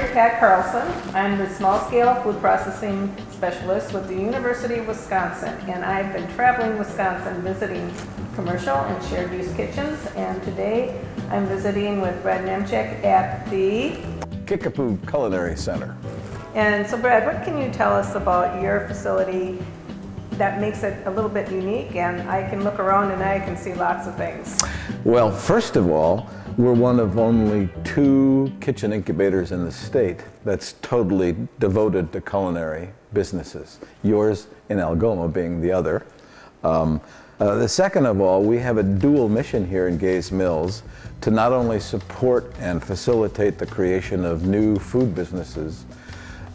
Pat Carlson. I'm the small-scale food processing specialist with the University of Wisconsin, and I've been traveling Wisconsin visiting commercial and shared use kitchens, and today I'm visiting with Brad Nemchek at the Kickapoo Culinary Center. And so Brad, what can you tell us about your facility that makes it a little bit unique? And I can look around and I can see lots of things. Well, first of all, we're one of only 2 kitchen incubators in the state that's totally devoted to culinary businesses. Yours in Algoma being the other. The second of all, we have a dual mission here in Gays Mills to not only support and facilitate the creation of new food businesses,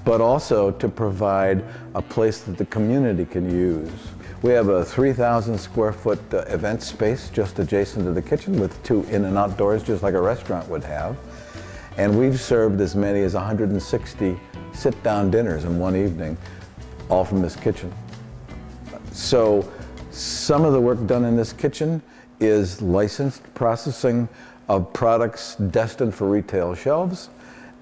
but also to provide a place that the community can use. We have a 3,000 square foot event space just adjacent to the kitchen with 2 in and outdoors, just like a restaurant would have. And we've served as many as 160 sit-down dinners in one evening, all from this kitchen. So some of the work done in this kitchen is licensed processing of products destined for retail shelves,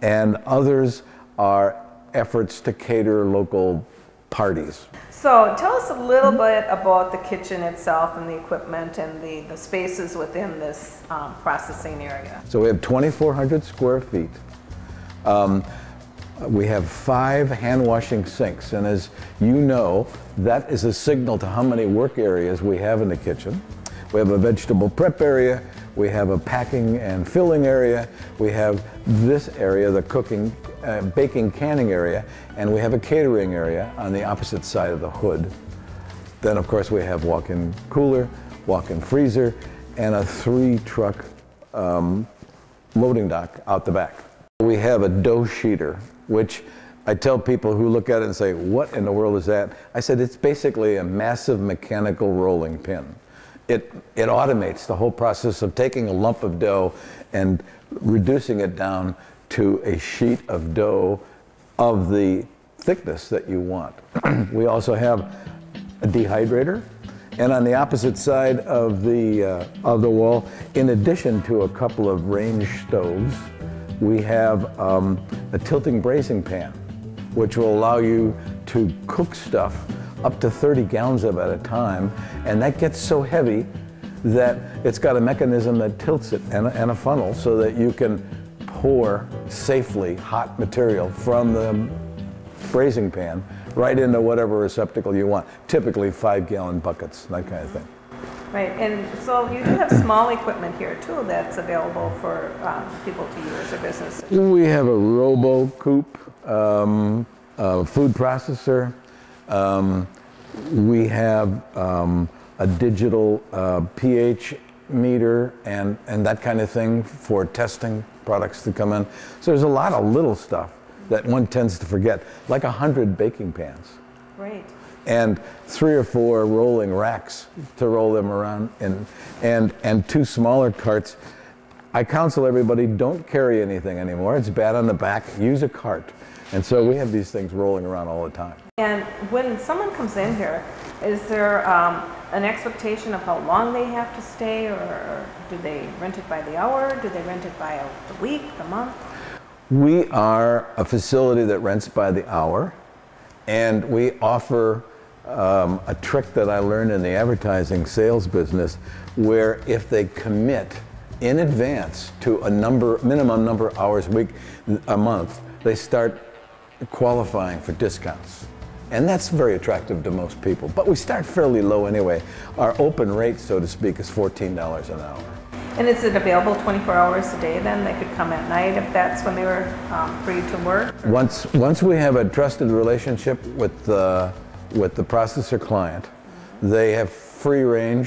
and others are efforts to cater local parties. So tell us a little bit about the kitchen itself and the equipment and the spaces within this processing area. So we have 2,400 square feet. We have 5 hand washing sinks, and as you know, that is a signal to how many work areas we have in the kitchen. We have a vegetable prep area, we have a packing and filling area, we have this area, the cooking, baking, canning area, and we have a catering area on the opposite side of the hood. Then of course we have walk-in cooler, walk-in freezer, and a 3-truck loading dock out the back. We have a dough sheeter, which I tell people who look at it and say, what in the world is that? I said, it's basically a massive mechanical rolling pin. It automates the whole process of taking a lump of dough and reducing it down to a sheet of dough of the thickness that you want. We also have a dehydrator, and on the opposite side of the wall, in addition to a couple of range stoves, we have a tilting braising pan, which will allow you to cook stuff up to 30 gallons of it at a time, and that gets so heavy that it's got a mechanism that tilts it and a funnel so that you can pour safely hot material from the braising pan right into whatever receptacle you want, typically 5-gallon buckets, that kind of thing. Right, and so you do have small equipment here too that's available for people to use or businesses. We have a RoboCoop, a food processor. We have a digital pH meter and that kind of thing for testing products to come in. So there's a lot of little stuff that one tends to forget, like 100 baking pans. Great. And 3 or 4 rolling racks to roll them around in, and 2 smaller carts. I counsel everybody, don't carry anything anymore. It's bad on the back. Use a cart. And so we have these things rolling around all the time. And when someone comes in here, is there an expectation of how long they have to stay, or do they rent it by the hour? Do they rent it by the week, the month? We are a facility that rents by the hour, and we offer a trick that I learned in the advertising sales business, where if they commit in advance to a minimum number of hours a month, they start qualifying for discounts. And that's very attractive to most people. But we start fairly low anyway. Our open rate, so to speak, is $14 an hour. And is it available 24 hours a day then? They could come at night if that's when they were free to work? Once we have a trusted relationship with the processor client, they have free reign,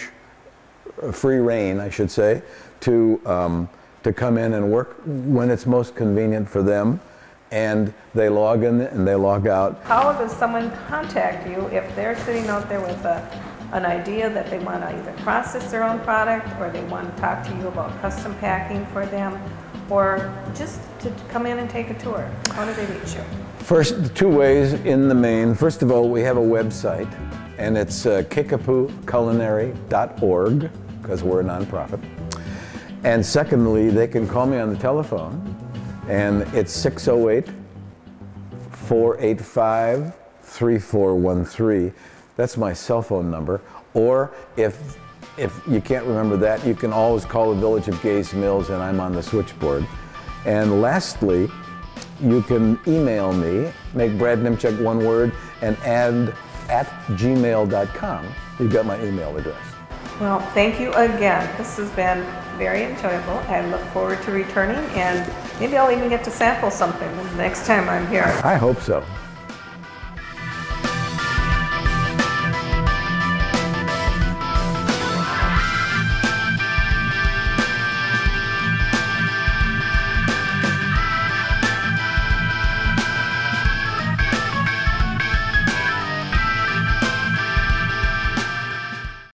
I should say, to come in and work when it's most convenient for them. And they log in and they log out. How does someone contact you if they're sitting out there with an idea that they want to either process their own product, or they want to talk to you about custom packing for them, or just to come in and take a tour? How do they reach you? First, 2 ways in the main. First of all, we have a website, and it's kickapooculinary.org, because we're a nonprofit. And secondly, they can call me on the telephone And it's 608-485-3413. That's my cell phone number. Or if you can't remember that, you can always call the Village of Gays Mills, and I'm on the switchboard. And lastly, you can email me, make Brad Nimchuk one word, and add @gmail.com. You've got my email address. Well, thank you again. This has been very enjoyable. I look forward to returning, and maybe I'll even get to sample something the next time I'm here. I hope so.